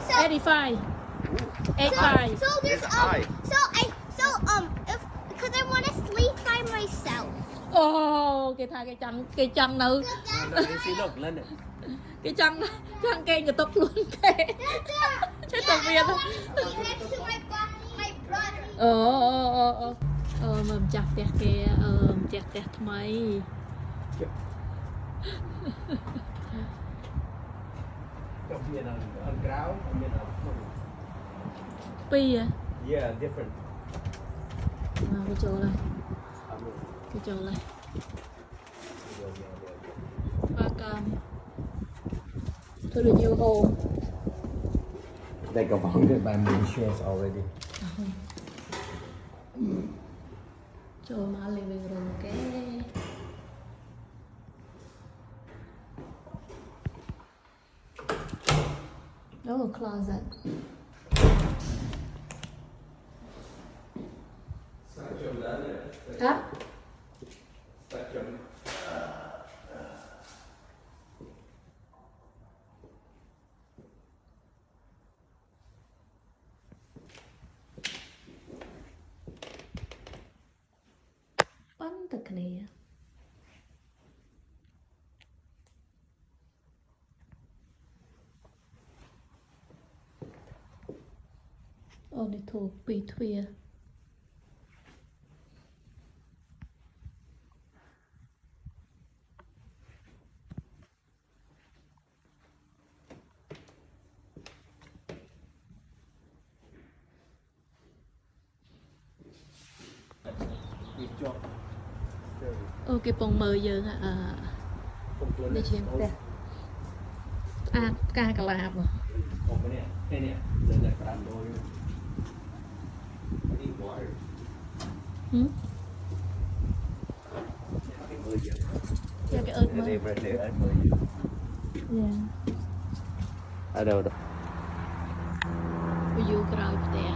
85. So there's if because I want to sleep by myself. Ồ, cái chân nữ. Cái chân cây người tóc luôn kệ. Chết tao viên đó. Next to my brother. Mầm chặt tẹt kìa, chặt tẹt mày. Pi à? Yeah, different. Cái chỗ này. Cái chỗ này. Hoa cam. Thôi được nhiều hồ. They got founded by Mauritius already. Chỗ mà living room cái. Oh, closet. Hả? Bắn thật nè. Only to be clear. Okay, pong mơ dương đi xem nè. À, ca cà lạp à. Dạ cái ớt mơ. Dạ. Ở đâu đó. Bây giờ cào tè.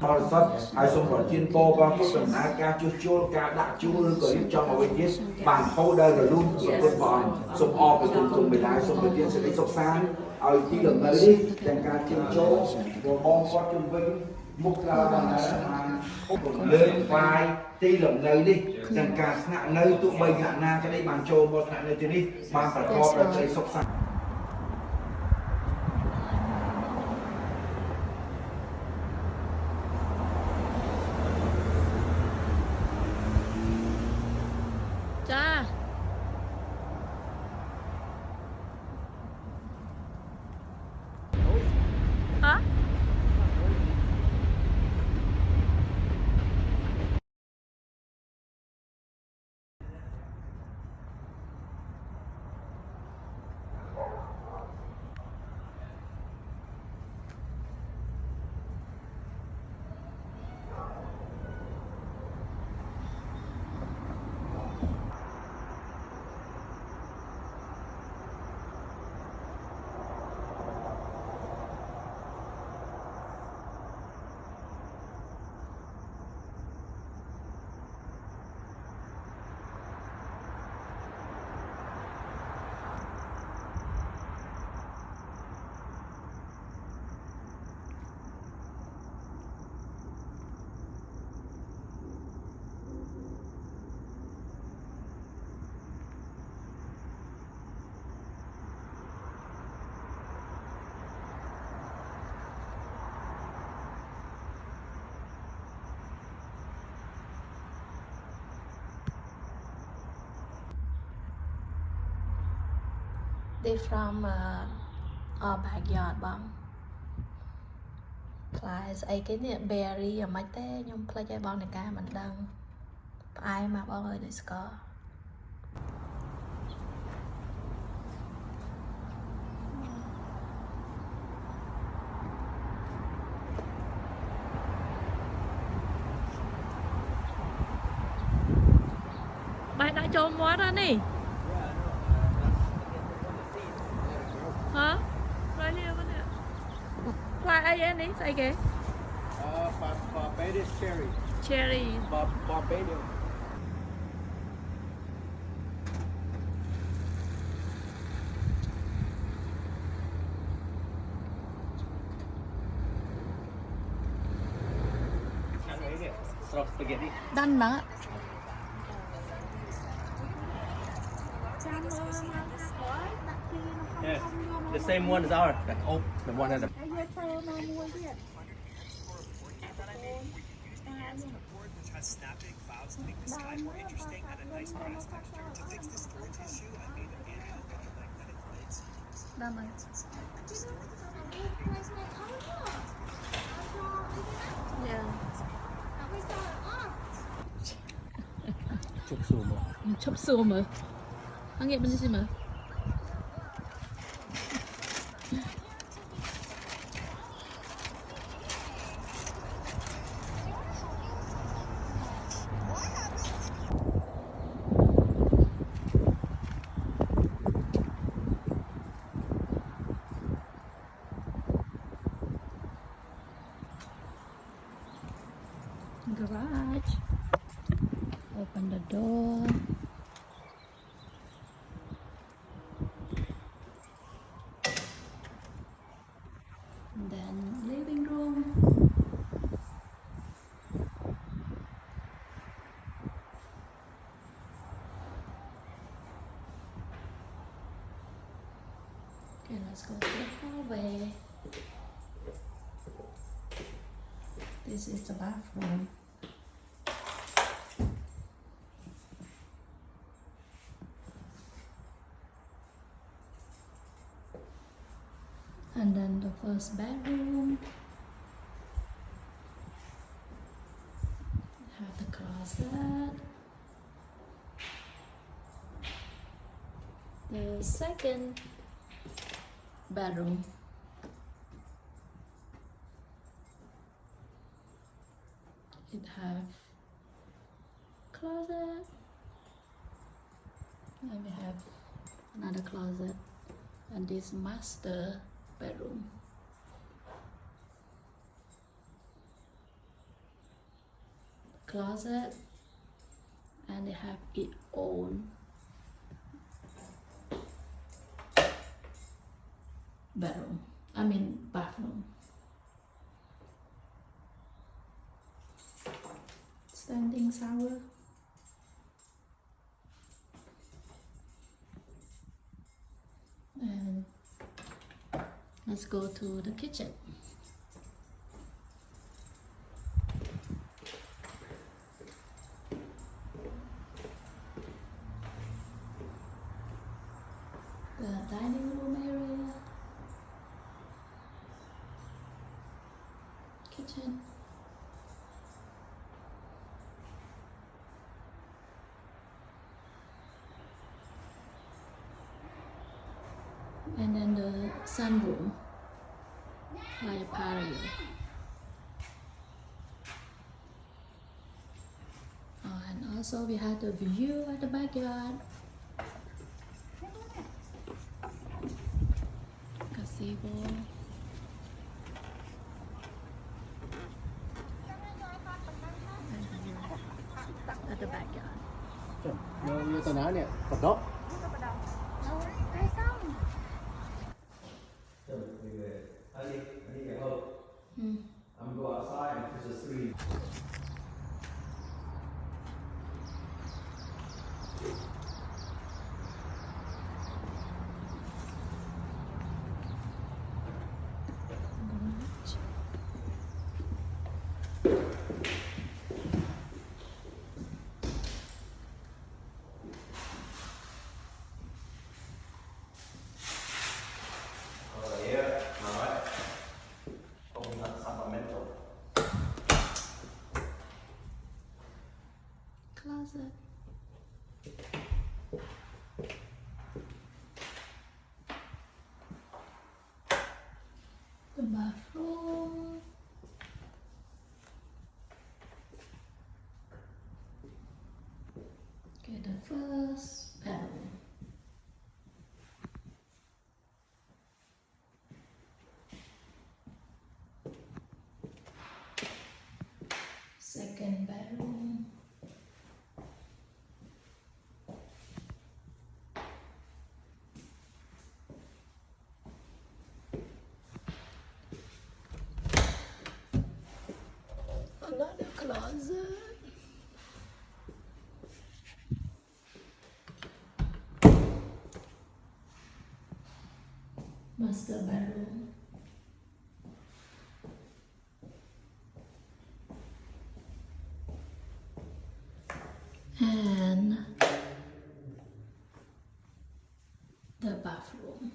Bò sắt ai xong bỏ chiên po qua có cần ai ca chua ca đã chua có im trong mà bên kia bàn khâu đây rồi luôn rồi con bò xong o cái cùng mình lại xong đầu tiên sẽ lấy sọc sang ai tí lần tới đi đàn ca chiên chua rồi bò qua chung với múc ra lên vai tí lần nơi đi đàn ca nặng nơi tụ bay ngạn na cái đây bàn chua một nặng nơi thế đi bàn phải kho ra lấy sọc sang. Cha. Hả? they from our backyard បងផ្លែស្អីគេនេះ berry យ៉ាងម៉េចទេខ្ញុំភ្លេចឲ្យបងអ្នកកាមិនដឹងផ្អែមមកបងអើយដូចស្ករបាយដាក់ចូលមាត់ហ្នឹងនេះហ៎ផ្លែនេះហ្នឹងផ្លែអីនេះស្អីគេ Barbados cherry. cherry Barbados. Spaghetti. đanh đó Yeah, the same one as ours. The oak, the one at the. Snapping clouds to make the sky more interesting and a nice grass texture. To fix the storage issue, I made a handheld with magnetic lights. đanh rồi yeah Chop suey. chop suey mà anh nghe bên đây mà garage open the door and then living room okay let's go to the hallway this is the bathroom and then the first bedroom have the closet the second bedroom it have closet and we have another closet and this master bedroom closet and they have its own bedroom I mean bathroom standing shower and let's go to the kitchen the dining room area kitchen and then the sunroom like a patio and also we had the view at the backyard gazebo at the backyard Như tôi nói nè, cặp đó. I'm go outside and there's a three. closet. The bathroom. Okay, the first bedroom. Second bedroom. Another closet. Master bedroom. And the bathroom.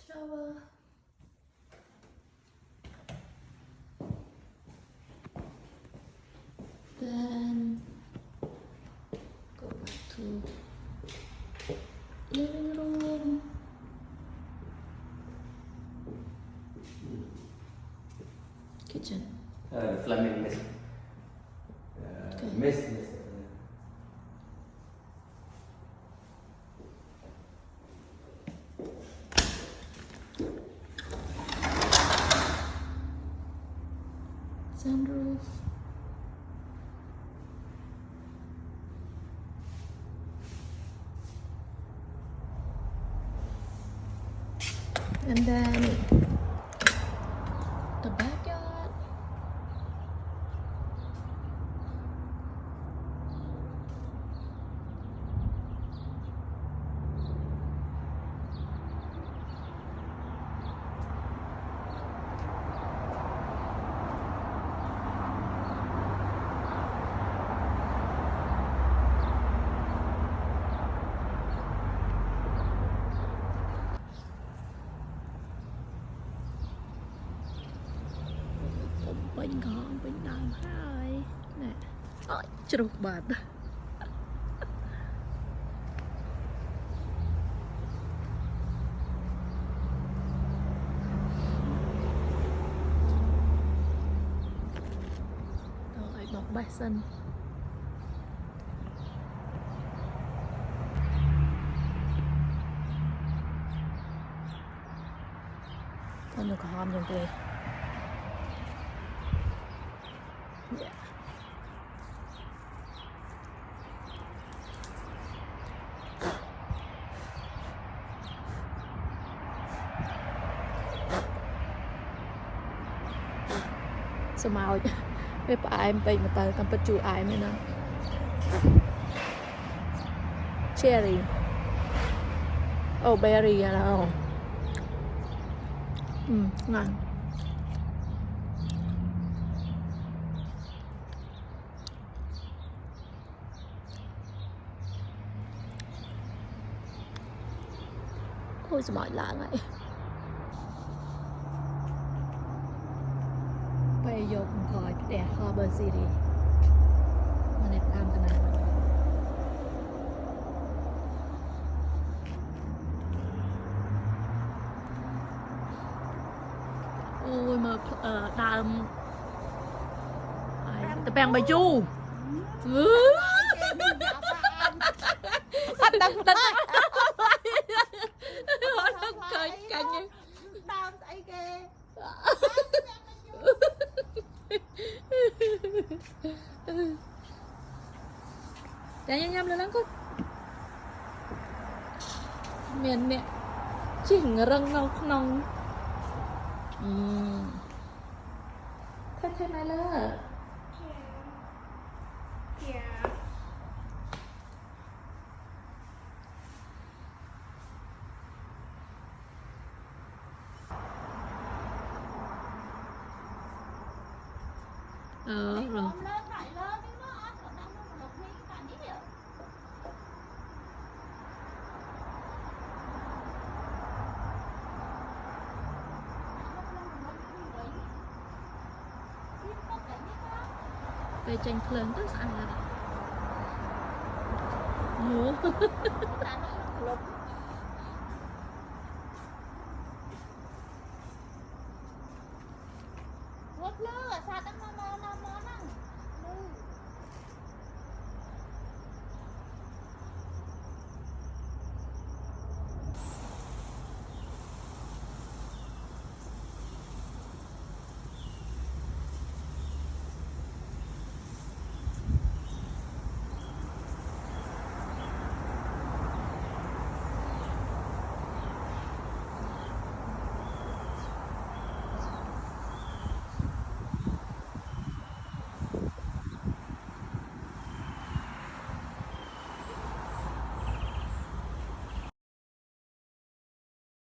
Shower. Then go back to living room. Kitchen. Flaming mist. Okay. Mist. Sunroof. And then the backyard. Bình gọn, bình đầm hai nè. Ôi, trục bật. Rồi, bọc bài sân. Con được hòm trong kia. Yeah. Smile. Với em bình mà tờ cầm bật chủ ai mới nè. Cherry. Oh, berry à đâu. Ngon. Ôi sao mỏi lạ vậy. Bây giờ cũng khỏi để Harbor City. Mà đẹp làm cái này. Ôi mà đàm tập bèn bà du. Anh đang cười cạnh như Tao thấy ghê. Dạ nhâm lên lắm con. Miền mẹ chỉnh răng nâu nông. Thế này là Yeah. rồi. Lên lại lên đi nó ăn ở đâu mà được mấy cái bạn ấy. ពេលចេញភ្លើងទៅស្អាតអូ តានោះគ្រប់វត្តលើសាត់ហ្នឹងមកហ្នឹង